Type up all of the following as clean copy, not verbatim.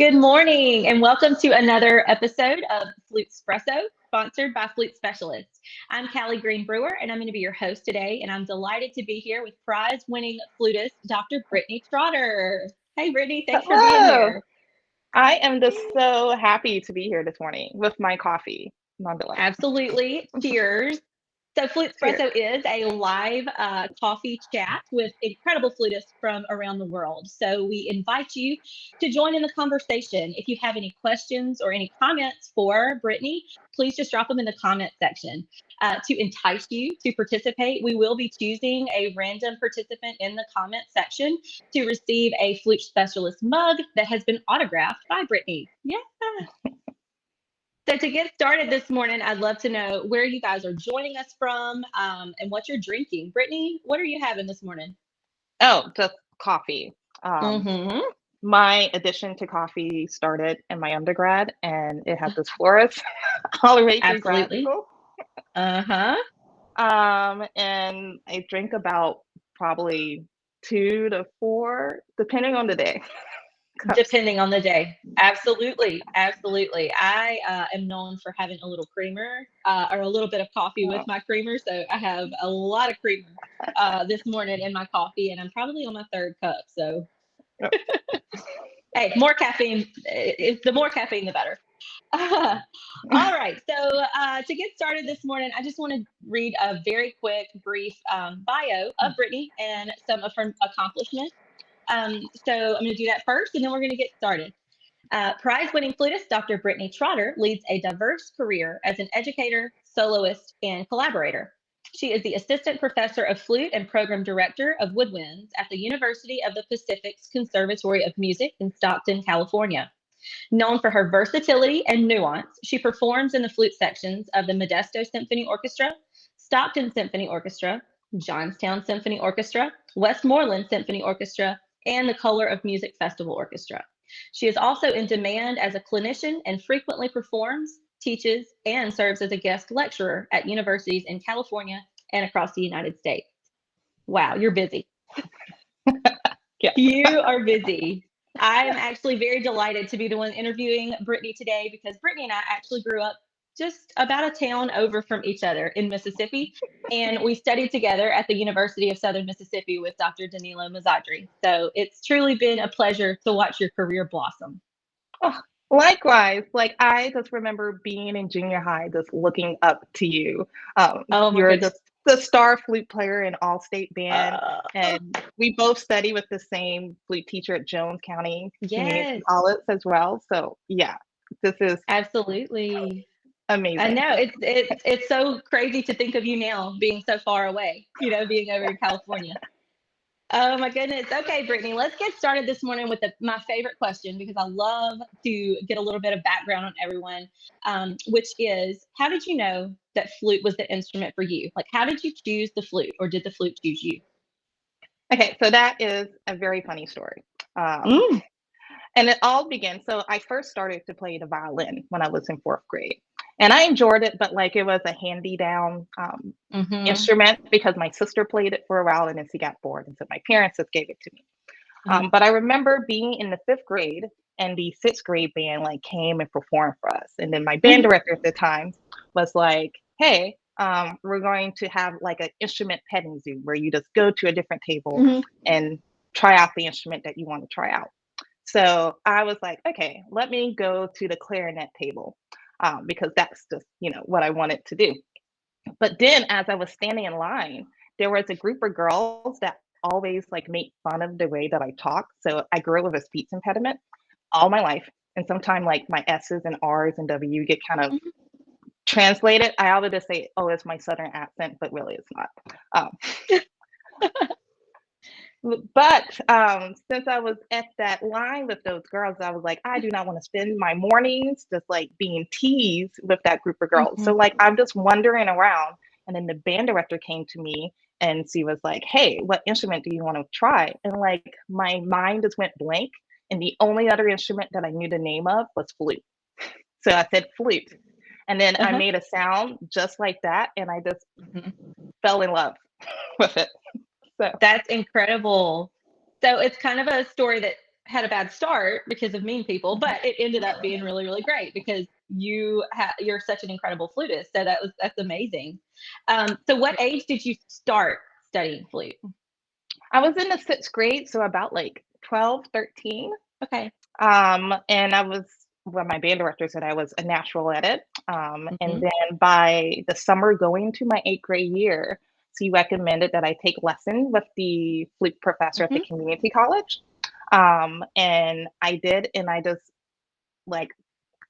Good morning, and welcome to another episode of Flutespresso, sponsored by Flute Specialists. I'm Callie Green Brewer, and I'm going to be your host today. And I'm delighted to be here with prize-winning flutist Dr. Brittany Trotter. Hey, Brittany, thanks for being Hello. here. I am just so happy to be here this morning with my coffee, nonetheless. Absolutely. Cheers. So, Cheers. Flutespresso is a live coffee chat with incredible flutists from around the world. So, we invite you to join in the conversation. If you have any questions or any comments for Brittany, please just drop them in the comment section. To entice you to participate, we will be choosing a random participant in the comment section to receive a Flute Specialist mug that has been autographed by Brittany. Yeah. So to get started this morning, I'd love to know where you guys are joining us from, and what you're drinking. Brittany, what are you having this morning? Oh, just coffee. Um, Mm-hmm. my addition to coffee started in my undergrad, and it had this florist all the way through grad Absolutely. school. Uh-huh. And I drink about probably 2 to 4, depending on the day, cups. Depending on the day. Absolutely. Absolutely. I am known for having a little creamer or a little bit of coffee with Oh, my creamer. So I have a lot of creamer this morning in my coffee, and I'm probably on my third cup. So, yep. hey, more caffeine. The more caffeine, the better. All right. So to get started this morning, I just want to read a very quick, brief bio of Brittany and some of her accomplishments. So I'm going to do that first, and then we're going to get started. Prize-winning flutist Dr. Brittany Trotter leads a diverse career as an educator, soloist, and collaborator. She is the assistant professor of flute and program director of woodwinds at the University of the Pacific's Conservatory of Music in Stockton, California. Known for her versatility and nuance, she performs in the flute sections of the Modesto Symphony Orchestra, Stockton Symphony Orchestra, Johnstown Symphony Orchestra, Westmoreland Symphony Orchestra, and the Color of Music Festival Orchestra. She is also in demand as a clinician and frequently performs, teaches, and serves as a guest lecturer at universities in California and across the United States. Wow, you're busy. Yeah. You are busy. I am actually very delighted to be the one interviewing Brittany today because Brittany and I actually grew up just about a town over from each other in Mississippi. And we studied together at the University of Southern Mississippi with Dr. Danilo Mazzadri. So it's truly been a pleasure to watch your career blossom. Oh, likewise, like I just remember being in junior high, just looking up to you. Oh my You're goodness. the star flute player in all state band, Uh, and we both study with the same flute teacher at Jones County Community yes, College as well. So yeah, this is absolutely. I amazing. know it's so crazy to think of you now being so far away, being over in California. Oh my goodness. Okay, Brittany, let's get started this morning with my favorite question because I love to get a little bit of background on everyone, which is how did you know that flute was the instrument for you? Like, how did you choose the flute, or did the flute choose you? Okay, so that is a very funny story. Um, Mm, And it all began. So I first started to play the violin when I was in fourth grade. And I enjoyed it, but like it was a handy down mm-hmm, instrument because my sister played it for a while and then she got bored. And so my parents just gave it to me. uh-huh, But I remember being in the fifth grade and the sixth grade band like came and performed for us. And then my band hmm director at the time was like, hey, we're going to have like an instrument petting zoo where you just go to a different table hmm and try out the instrument that you want to try out. So I was like, okay, let me go to the clarinet table because that's just, what I wanted to do. But then as I was standing in line, there was a group of girls that always like made fun of the way that I talk. So I grew up with a speech impediment all my life. And sometimes like my S's and R's and W get kind of translated. I always just say, oh, it's my Southern accent, but really it's not. Um, But since I was at that line with those girls, I was like, I do not want to spend my mornings just like being teased with that group of girls. hmm So like I'm just wandering around, and then the band director came to me and she was like, "Hey, what instrument do you want to try?" And like my mind just went blank, and the only other instrument that I knew the name of was flute. So I said flute, and then I uh-huh. made a sound just like that, and I just hmm fell in love with it. So That's incredible. So it's kind of a story that had a bad start because of mean people, but it ended up being really, really great because you're such an incredible flutist. So that's amazing. So what age did you start studying flute? I was in the 6th grade, so about like 12, 13. Okay. And I was, well, my band director said I was a natural at it. And then by the summer going to my 8th grade year, she recommended that I take lessons with the flute professor at the community college. And I did, and I just like,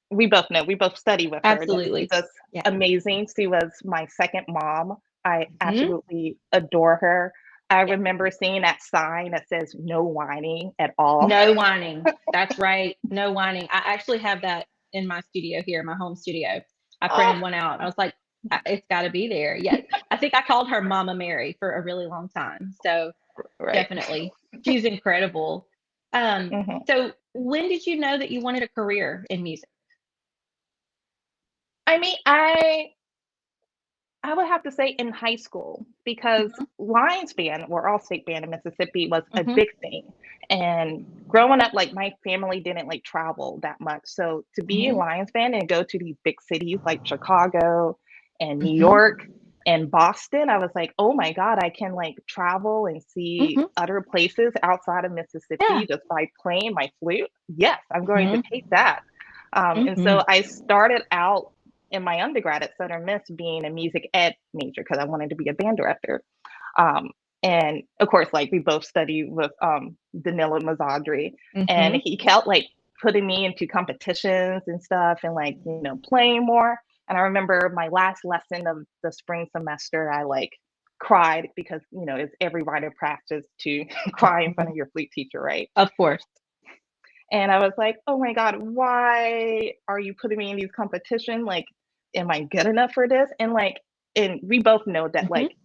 we both know, we both study with her. And she's Absolutely. just Yeah. amazing. She was my second mom. I absolutely adore her. I remember seeing that sign that says no whining at all. No whining. That's right. No whining. I actually have that in my studio here, my home studio. I printed one out. I was like, it's got to be there. Yes. I think I called her Mama Mary for a really long time. So Right. definitely. She's incredible. So when did you know that you wanted a career in music? I mean, I would have to say in high school because Lions band, or all state band in Mississippi, was a big thing. And growing up, like my family didn't like travel that much. So to be in Lions band and go to these big cities like Chicago and New York and Boston, I was like, oh my God, I can like travel and see other places outside of Mississippi just by playing my flute. Yes, I'm going to take that. And so I started out in my undergrad at Southern Miss being a music ed major because I wanted to be a band director. And of course, like we both studied with Danilo Mazzadri, and he kept like putting me into competitions and stuff and like, playing more. And I remember my last lesson of the spring semester, I like cried because, it's every rite of practice to cry in front of your flute teacher, right? Of course. And I was like, oh my God, why are you putting me in these competitions? Like, am I good enough for this? And like, and we both know that like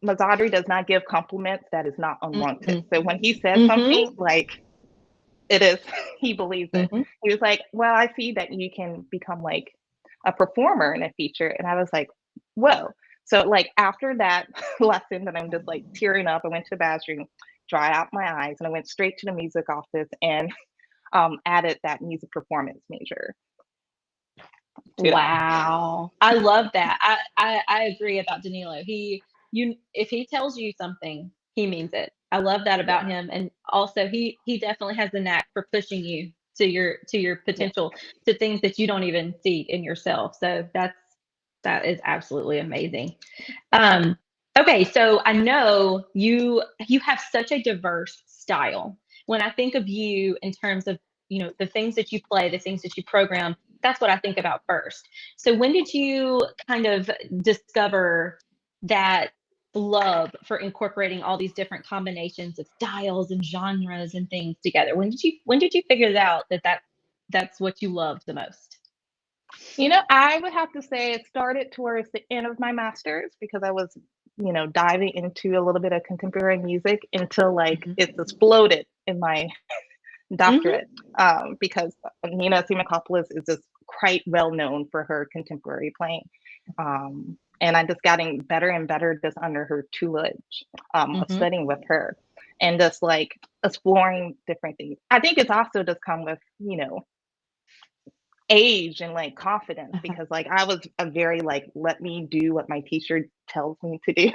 Mazzadri does not give compliments that is not unwanted. So when he says something, like it is, he believes it. He was like, well, I see that you can become like a performer in a feature. And I was like, whoa. So like after that lesson that I'm just like tearing up, I went to the bathroom, dry out my eyes, and I went straight to the music office and added that music performance major. Wow. I love that. I agree about Danilo. If he tells you something, he means it. I love that about him. And also he definitely has the knack for pushing you to your potential, to things that you don't even see in yourself. So that is absolutely amazing. Okay, so I know you have such a diverse style. When I think of you in terms of, the things that you play, the things that you program, that's what I think about first. So when did you kind of discover that love for incorporating all these different combinations of styles and genres and things together? When did you figure out that's what you loved the most? I would have to say it started towards the end of my master's because I was, diving into a little bit of contemporary music until like it's exploded in my doctorate. Because Nina Simakopoulos is just quite well known for her contemporary playing. And I'm just getting better and better just under her tutelage of studying with her and just like exploring different things. I think it's also just come with, age and like confidence because like I was a very like let me do what my teacher tells me to do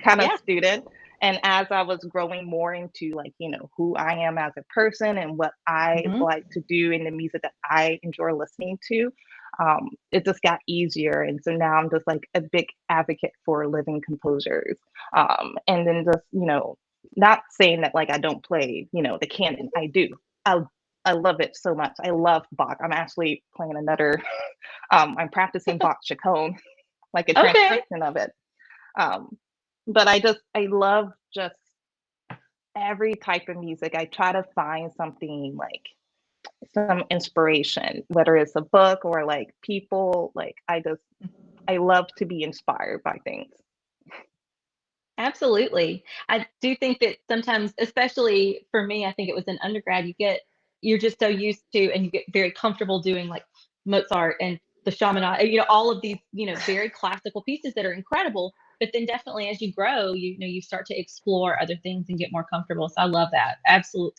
kind of student. And as I was growing more into like, who I am as a person and what I like to do in the music that I enjoy listening to, it just got easier. And so now I'm just like a big advocate for living composers. And then just, not saying that like I don't play, the canon. I do. I love it so much. I love Bach. I'm actually playing another, I'm practicing Bach Chaconne, like a transcription of it. But I love just every type of music. I try to find something like some inspiration, whether it's a book or like people, like I love to be inspired by things. Absolutely. I do think that sometimes, especially for me, I think it was in undergrad, you're just so used to, and you get very comfortable doing like Mozart and the Shaman, all of these, very classical pieces that are incredible. but then definitely as you grow, you start to explore other things and get more comfortable. So I love that. Absolutely.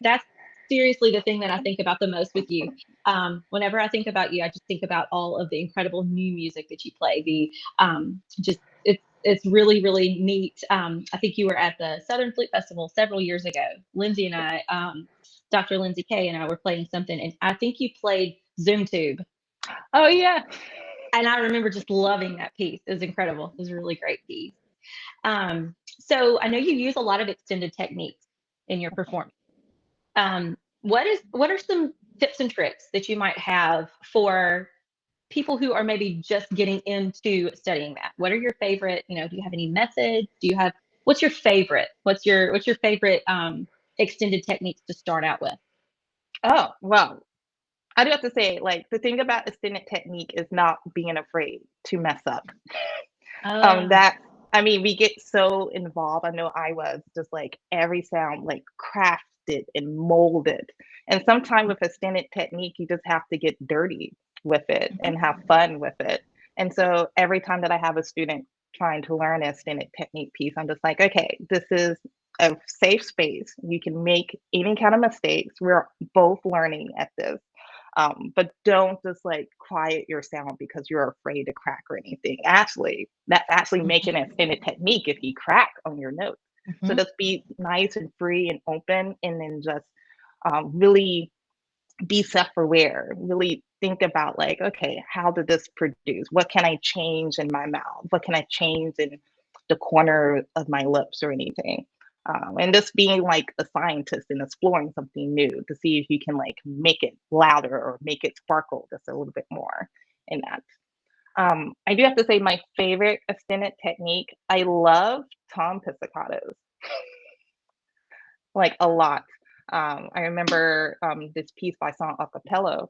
That's seriously the thing that I think about the most with you. Whenever I think about you, I just think about all of the incredible new music that you play. Just it's really, really neat. I think you were at the Southern Flute Festival several years ago. Lindsay and I, Dr. Lindsay Kay and I were playing something, and I think you played Zoom Tube. Oh yeah. And I remember just loving that piece. It was incredible. It was a really great piece. So I know you use a lot of extended techniques in your performance. What are some tips and tricks that you might have for people who are maybe just getting into studying that? What are your favorite, do you have any methods? What's your favorite? What's your favorite extended techniques to start out with? Oh, well, I do have to say, like, the thing about extended technique is not being afraid to mess up. Oh, That I mean, we get so involved. I know I was just like every sound like crafted and molded. And sometimes with extended technique, you just have to get dirty with it mhm, and have fun with it. And so every time that I have a student trying to learn an extended technique piece, I'm just like, okay, this is a safe space. You can make any kind of mistakes. We're both learning at this. But don't just like quiet your sound because you're afraid to crack or anything. Actually, that's actually making it in a technique if you crack on your notes. So mhm, just be nice and free and open, and then just really be self-aware. Really think about like, okay, how did this produce? What can I change in my mouth? What can I change in the corner of my lips or anything? And just being like a scientist and exploring something new to see if you can like make it louder or make it sparkle just a little bit more in that. I do have to say my favorite extended technique, I love tom pizzicatos like a lot. I remember this piece by Song Acapello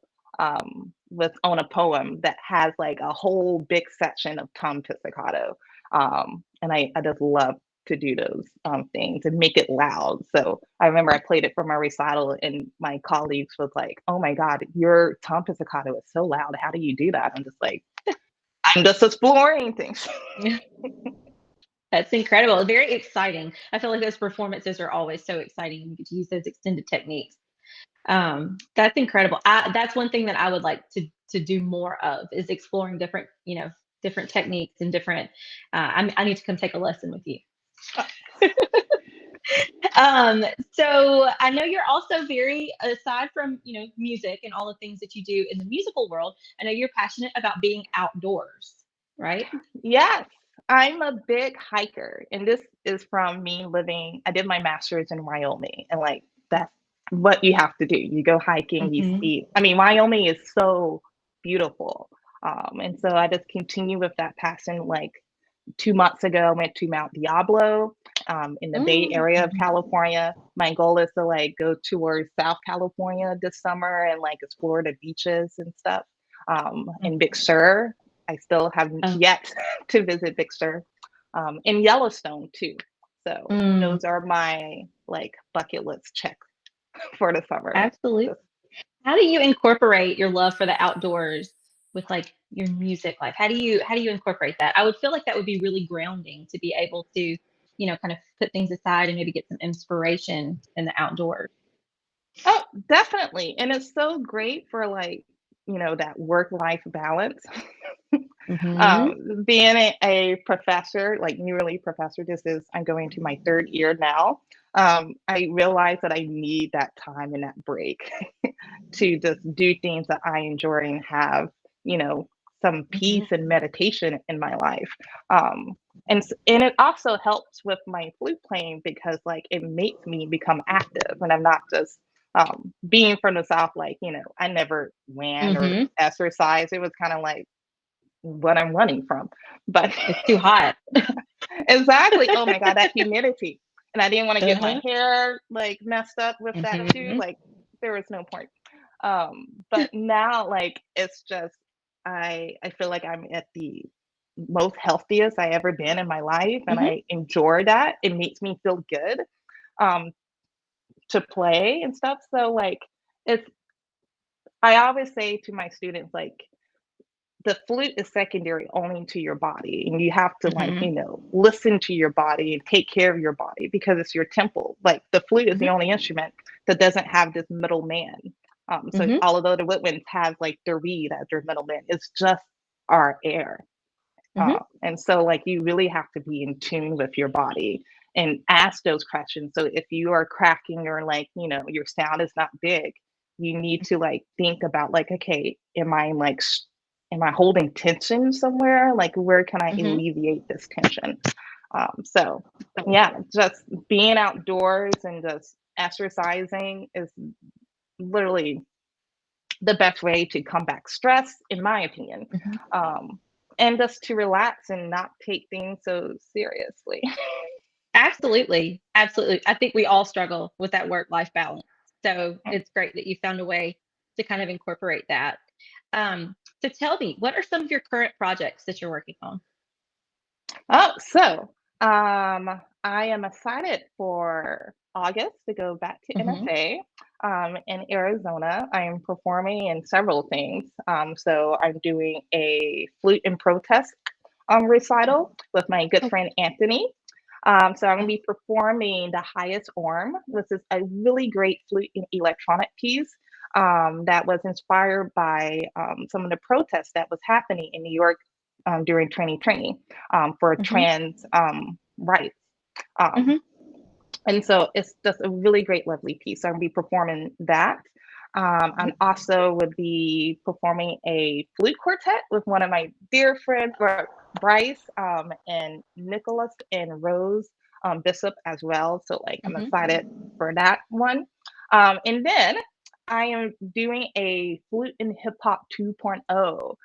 was on a poem that has like a whole big section of tom pizzicato. And I just love to do those things and make it loud. So I remember I played it for my recital, and my colleagues was like, "Oh my God, your tom pizzicato is so loud. How do you do that?" I'm just like, I'm just exploring things. mhm. That's incredible. Very exciting. I feel like those performances are always so exciting when you get to use those extended techniques. That's incredible. That's one thing that I would like to do more of is exploring different techniques and different. I need to come take a lesson with you. So I know you're also very, aside from music and all the things that you do in the musical world, I know you're passionate about being outdoors, right? Yes, I'm a big hiker, and this is from me living. I did my master's in Wyoming, and like that's what you have to do. You go hiking, you Hmm. see. I mean, Wyoming is so beautiful, and so I just continue with that passion. Like 2 months ago, I went to Mount Diablo in the Bay Area of Mm. California. My goal is to like go towards South California this summer and like explore the beaches and stuff. In Big Sur, I still have Oh, yet to visit Big Sur. In Yellowstone too. So mm, those are my like bucket list check for the summer. absolutely. Just How do you incorporate your love for the outdoors with like your music life? How do you incorporate that? I would feel like that would be really grounding to be able to, kind of put things aside and maybe get some inspiration in the outdoors. oh, definitely. And it's so great for like, that work life balance. Hmm. Being a professor, like newly professor, I'm going to my third year now. I realized that I need that time and that break to just do things that I enjoy and have, you know, some peace Hmm. and meditation in my life. And it also helps with my flute playing because like it makes me become active and I'm not just being from the South, like, I never ran or Hmm. exercised. It was kind of like what I'm running from. But It's too hot. exactly. Oh my God, that humidity. And I didn't want to get my Uh-huh. hair like messed up with that too. Hmm. Like there was no point. But now like it's just I feel like I'm at the most healthiest I ever been in my life and Hmm. I enjoy that. It makes me feel good um to play and stuff. So like it's I always say to my students like the flute is secondary only to your body, and you have to like, Mhm. listen to your body and take care of your body because it's your temple. Like the flute is the Mhm. only instrument that doesn't have this middleman. So Mhm. although the woodwinds have like the reed as their middleman, it's just our air. Mhm. And so like you really have to be in tune with your body and ask those questions. So if you are cracking or like, your sound is not big, you need to like think about like, okay, am I holding tension somewhere? Like where can I Mhm. alleviate this tension? So yeah, just being outdoors and just exercising is literally the best way to combat stress, in my opinion. Mhm. Um, and just to relax and not take things so seriously. Absolutely. Absolutely. I think we all struggle with that work-life balance. So it's great that you found a way to kind of incorporate that. So tell me, what are some of your current projects that you're working on? I am excited for August to go back to Mhm. NFA in Arizona. I am performing in several things. So I'm doing a flute and protest recital with my good Oh, friend Anthony. So I'm going to be performing The Highest Orm, which is a really great flute and electronic piece that was inspired by some of the protests that was happening in New York during 2020 for mhm. trans rights. Um, Mhm. and so it's just a really great, lovely piece. So I'm going to be performing that. Mhm. And also would be performing a flute quartet with one of my dear friends, Bryce and Nicholas and Rose Bishop as well. So like I'm Mhm. excited for that one. And then I am doing a flute and hip hop 2.0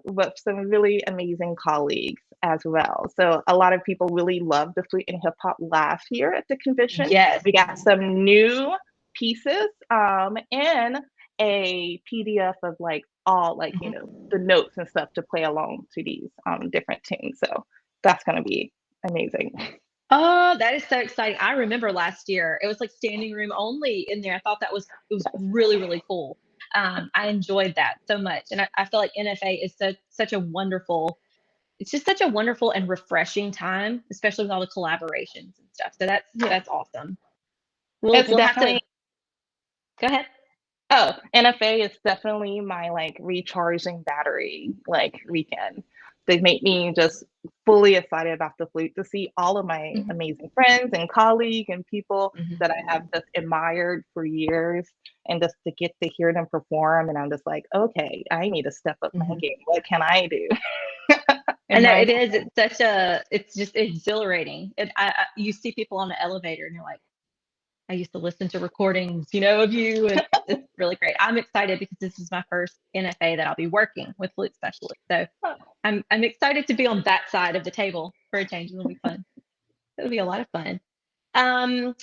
with some really amazing colleagues as well. So a lot of people really loved the flute and hip hop last year at the convention. Yes. We got some new pieces and a PDF of like all like Mhm. the notes and stuff to play along to these different tunes. So that's gonna be amazing. Oh, that is so exciting. I remember last year, it was like standing room only in there. I thought it was really, really cool. I enjoyed that so much. And I feel like NFA is such a wonderful, it's just such a wonderful and refreshing time, especially with all the collaborations and stuff. So Yeah, that's awesome. it's We'll have definitely. to go ahead. Oh, NFA is definitely my like recharging battery like weekend. They make me just fully excited about the flute to see all of my Mhm. amazing friends and colleagues and people Mhm. that I have just admired for years and just to get to hear them perform. And I'm just like, okay, I need to step up my Mhm. game. What can I do? I In know my it is. It's such a. It's just exhilarating. You see people on the elevator, and you're like, I used to listen to recordings, of you. It's really great. I'm excited because this is my first NFA that I'll be working with flute specialist. So I'm excited to be on that side of the table for a change. It'll be fun. It'll be a lot of fun.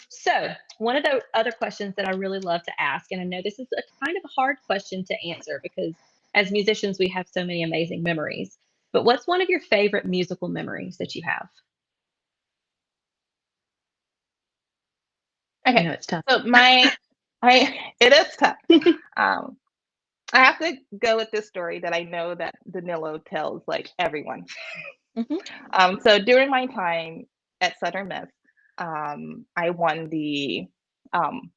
So one of the other questions that I really love to ask, and I know this is a kind of a hard question to answer because as musicians we have so many amazing memories. But what's one of your favorite musical memories that you have? I okay. know it's tough. So I it is tough. Um, I have to go with this story that I know that Danilo tells like everyone. Hmm. So during my time at Southern Miss, I won the um,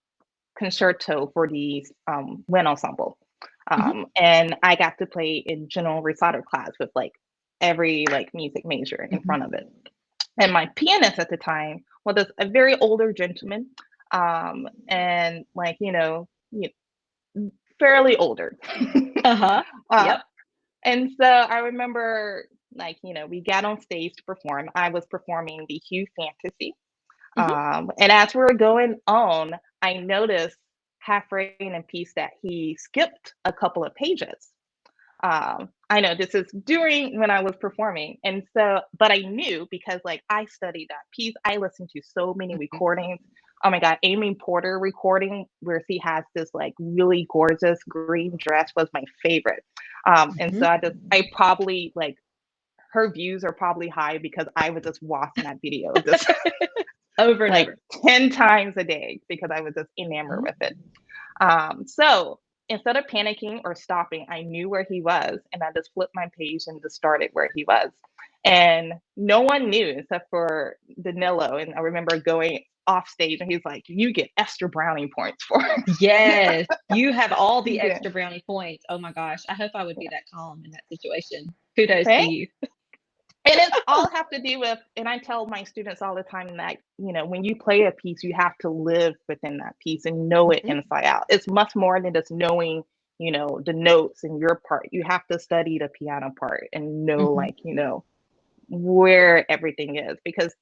concerto for the wind ensemble, Hmm. and I got to play in general recital class with like every like music major in Hmm. front of it. And my pianist at the time was a very older gentleman, and like fairly older. Uh-huh. uh, Yep. And so I remember, like, we got on stage to perform. I was performing the Hugh Fantasy. Hmm. And as we were going on, I noticed halfway in a piece that he skipped a couple of pages. I know this is during when I was performing. And so, but I knew because like I studied that piece, I listened to so many recordings. Oh my God, Amy Porter recording where she has this like really gorgeous green dress was my favorite. And Hmm. so I probably like her views are probably high because I was just watching that video just Over and like over. 10 times a day because I was just enamored Mhm. with it. So instead of panicking or stopping, I knew where he was, and I just flipped my page and just started where he was. And no one knew except for Danilo. And I remember going off stage, and he's like, "You get extra brownie points for it." Yes, you have all the Yeah. extra brownie points. Oh my gosh, I hope I would be that calm in that situation. Kudos to Right? you. And it's all have to do with, and I tell my students all the time that, when you play a piece, you have to live within that piece and know it Mhm, inside out. It's much more than just knowing, the notes in your part. You have to study the piano part and know, mhm. like, where everything is, because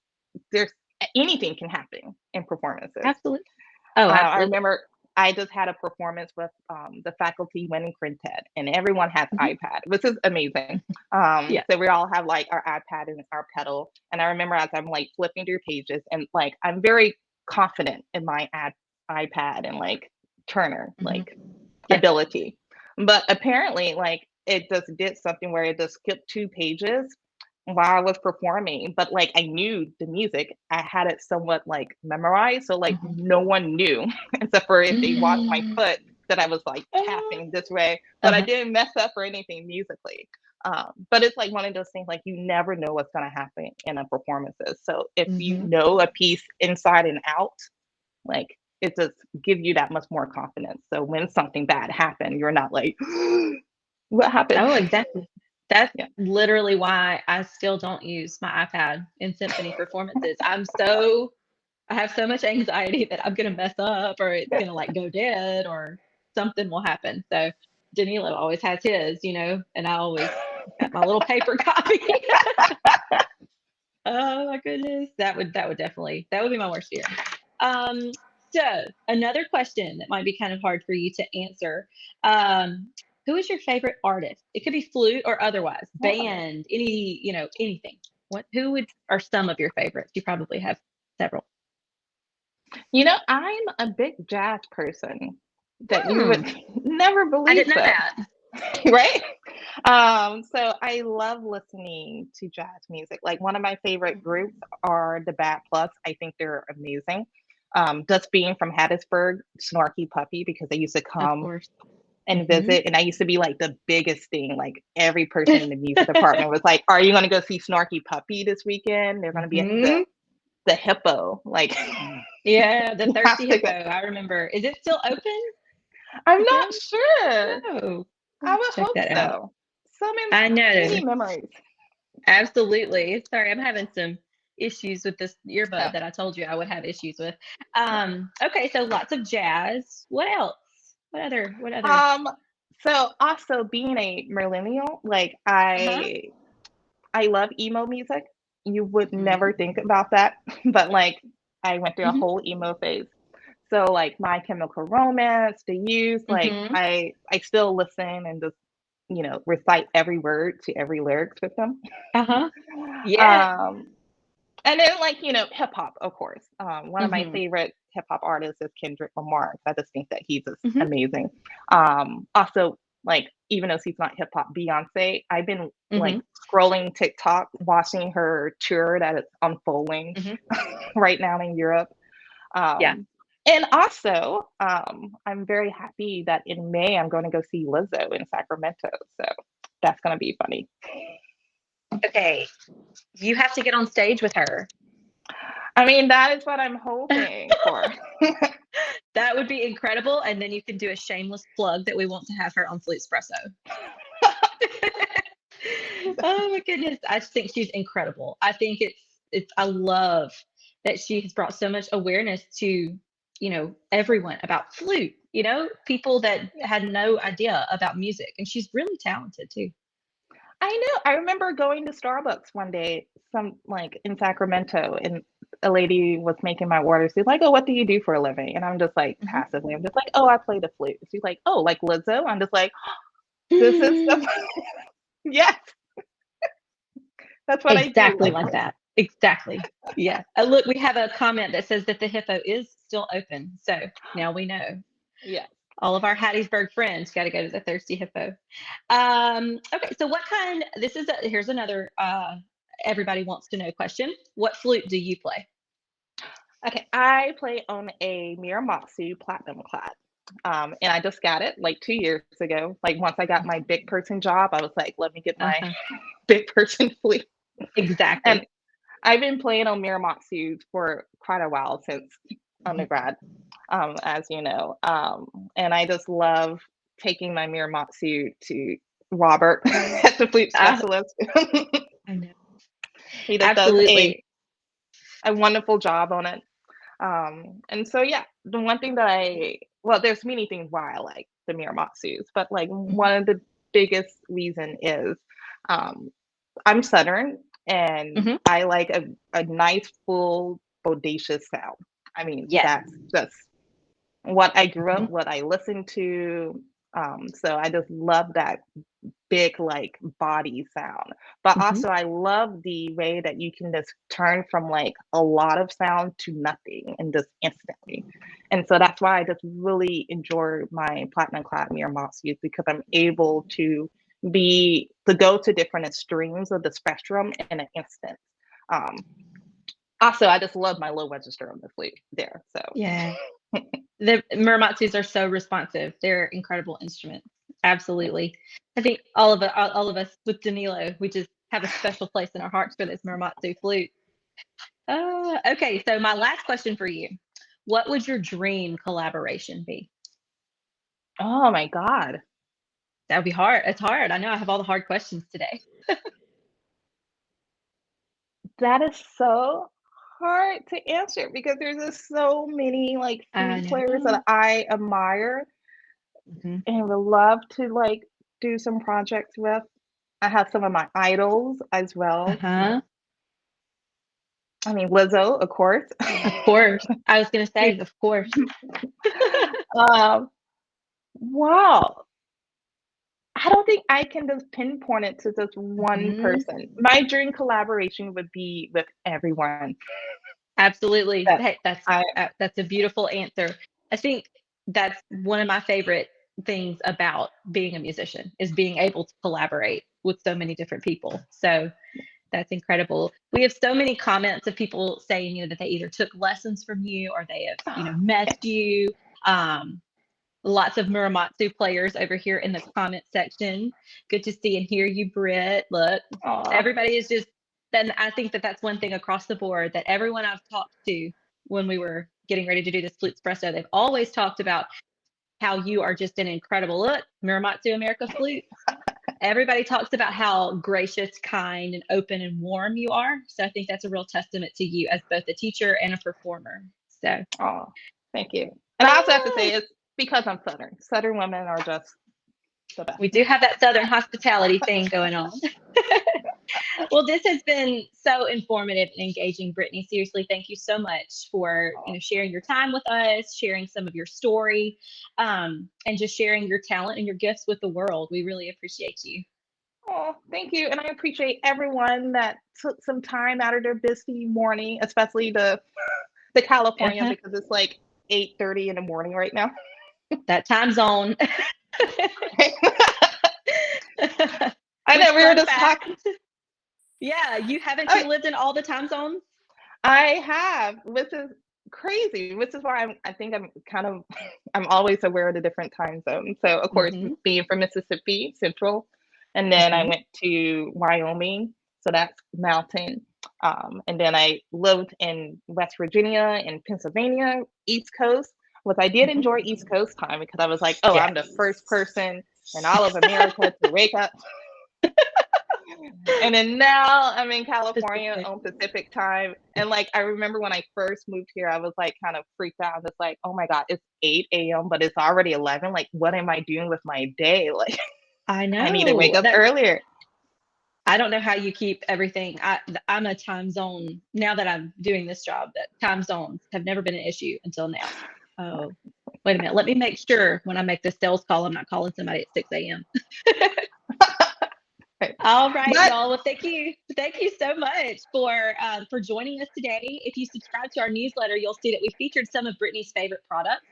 there's anything can happen in performances. Absolutely. Oh, I absolutely. remember I just had a performance with the faculty winning quintet, and everyone has Mhm. iPad, which is amazing. Yeah. So we all have like our iPad and our pedal. And I remember as I'm like flipping through pages, and like I'm very confident in my iPad and like Turner Mhm. like Yeah. ability. But apparently, like it just did something where it just skipped 2 pages while I was performing, but like I knew the music. I had it somewhat like memorized, so like Mhm. no one knew except for if they watched my Mm. foot that I was like Uh, tapping this way, but I uh-huh. didn't mess up or anything musically. But it's like one of those things like you never know what's going to happen in a performances. So if you Mhm. know a piece inside and out, like it just gives you that much more confidence. So when something bad happened, you're not like, what happened? Oh, exactly. That's Yeah. literally why I still don't use my iPad in symphony performances. I have so much anxiety that I'm gonna mess up or it's gonna like go dead or something will happen. So Danilo always has his, and I always got my little paper copy. Oh my goodness. That would be my worst fear. Um, so another question that might be kind of hard for you to answer. Um, who is your favorite artist? It could be flute or otherwise, Oh. band, anything. Are some of your favorites? You probably have several. I'm a big jazz person that you Hmm. would never I believe didn't know so, that. right? So I love listening to jazz music. Like one of my favorite Mhm. groups are the Bad Plus. I think they're amazing. Just being from Hattiesburg, Snarky Puppy, because they used to Of come course. and Hmm. visit, and I used to be like the biggest thing. Like every person in the music department was like, "Are you going to go see Snarky Puppy this weekend? They're going to be at the Hmm. the Hippo." Like, Yeah, the you have Thirsty to Hippo. go. I remember. Is it still open I'm to not go? sure. Oh, I'll I have to would check hope that out. so. So many, I know. many memories. Absolutely. Sorry, I'm having some issues with this Oh. earbud that I told you I would have issues with. Okay, so lots of jazz. What else? What other? Um, so also being a millennial, like Uh-huh. I love emo music. You would Hmm. never think about that, but like I went through a Hmm. whole emo phase. So like My Chemical Romance, The Youth, like Hmm. I still listen and just recite every word to every lyrics with them. Uh-huh. Yeah. Um, And then, like, hip hop, of course. One of my Hmm. favorite hip hop artists is Kendrick Lamar. I just think that he's just Hmm. amazing. Also, like, even though she's not hip hop, Beyonce, I've been like Hmm. scrolling TikTok, watching her tour that is unfolding Hmm. right now in Europe. Yeah. Um, and also, I'm very happy that in May I'm going to go see Lizzo in Sacramento. So that's going to be funny. Okay. You have to get on stage with her. I mean, that is what I'm hoping for. That would be incredible. And then you can do a shameless plug that we want to have her on Flutespresso. Oh my goodness. I just think she's incredible. I think I love that she has brought so much awareness to, everyone about flute, people that had no idea about music. And she's really talented too. I know. I remember going to Starbucks one day, some like in Sacramento, and a lady was making my orders. She's like, "Oh, what do you do for a living?" And I'm just like passively, I'm just like, "Oh, I play the flute." She's like, "Oh, like Lizzo?" I'm just like, "This is Mhm. yes, that's what I do." Exactly like that. Exactly. Yeah. Look, we have a comment that says that the Hippo is still open. So now we know. Yeah. All of our Hattiesburg friends got to go to the Thirsty Hippo. Okay, so here's another everybody wants to know question. What flute do you play? Okay, I play on a Miramatsu Platinum clad. And I just got it like 2 years ago. Like once I got my big person job, I was like, let me get my Uh-huh. big person flute. And Exactly. I've been playing on Miramatsu for quite a while since Mhm. undergrad, as you know. And I just love taking my Miramatsu to Robert at the flute Ah, specialist. I know. He just does Absolutely. a wonderful job on it. And so yeah, the one thing that well, there's many things why I like the Miramatsus, but like Mhm. one of the biggest reason is um, I'm Southern and Mhm. I like a nice, full, bodacious sound. I mean, Yes. that's just what I grew Mhm. up, what I listened to. So I just love that big like body sound. But Mhm. also I love the way that you can just turn from like a lot of sound to nothing and just instantly. And so that's why I just really enjoy my platinum clad Miramatsu because I'm able to go to different extremes of the spectrum in an instant. Um, Also, I just love my low register on the flute there. So Yeah. The Muramatsus are so responsive. They're incredible instruments. Absolutely. I think all of us with Danilo, we just have a special place in our hearts for this Muramatsu flute. Okay, so my last question for you. What would your dream collaboration be? oh my God. That would be hard. It's hard. I know I have all the hard questions today. That is so hard to answer because there's just so many like I flute players know. that I admire Mhm. and would love to like do some projects with. I have some of my idols as well. Uh-huh. I mean, Lizzo, of course. Of course. I was gonna say, She's of course. um, wow. I don't think I can just pinpoint it to just one Mhm. person. My dream collaboration would be with everyone Absolutely. that Hey, I that's a beautiful answer. I think that's one of my favorite things about being a musician is being able to collaborate with so many different people. So that's incredible. We have so many comments of people saying, that they either took lessons from you or they have, met you. Um, Lots of Muramatsu players over here in the comment section. Good to see and hear you, Britt. Look, Aw, everybody is just, then I think that that's one thing across the board that everyone I've talked to when we were getting ready to do this Flutespresso, they've always talked about how you are just an incredible look, Muramatsu America Flute. Everybody talks about how gracious, kind, and open and warm you are. So I think that's a real testament to you as both a teacher and a performer. So, aw, thank you. And I also have to say it's because I'm Southern. Southern women are just the best. we do have that Southern hospitality thing going on. Well, this has been so informative and engaging, Brittany. Seriously, thank you so much for sharing your time with us, sharing some of your story, and just sharing your talent and your gifts with the world. We really appreciate you. Oh, thank you. And I appreciate everyone that took some time out of their busy morning, especially the California Uh-huh. because it's like 8:30 in the morning right now. That time zone. I Which know we were fun just fact? talking. Yeah, you I, lived in all the time zones? I have, which is crazy, which is why I think I'm kind of I'm always aware of the different time zones. So of course, Mm-hmm. being from Mississippi Central, and then I Mm-hmm. went to Wyoming, so that's mountain. And then I lived in West Virginia and Pennsylvania, East Coast. Which I did Mm-hmm. enjoy East Coast time because I was like, oh, Yeah. I'm the first person in all of America to wake up. And then now I'm in California Pacific. on Pacific time. And like I remember when I first moved here, I was like kind of freaked out. It's like, oh my God, it's 8 a.m., but it's already 11. Like, what am I doing with my day? Like, I I need to wake know up that. earlier. I don't know how you keep everything. I'm a time zone now that I'm doing this job. That time zones have never been an issue until now. Oh, wait a minute. Let me make sure when I make this sales call, I'm not calling somebody at 6 a.m. All right, But y'all. Well, thank you so much for joining us today. If you subscribe to our newsletter, you'll see that we featured some of Brittany's favorite products.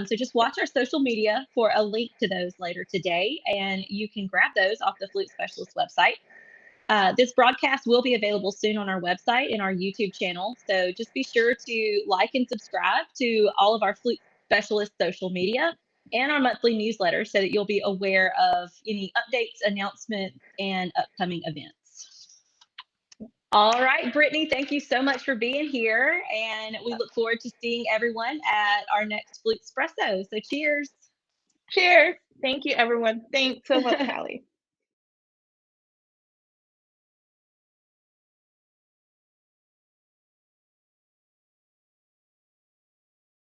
So just watch our social media for a link to those later today, and you can grab those off the Flute Specialist website. This broadcast will be available soon on our website and our YouTube channel. So just be sure to like and subscribe to all of our Flute Specialist social media and our monthly newsletter so that you'll be aware of any updates, announcements, and upcoming events. All right, Brittany, thank you so much for being here. And we look forward to seeing everyone at our next Flutespresso. So cheers. Cheers. Thank you, everyone. Thanks so much, Callie.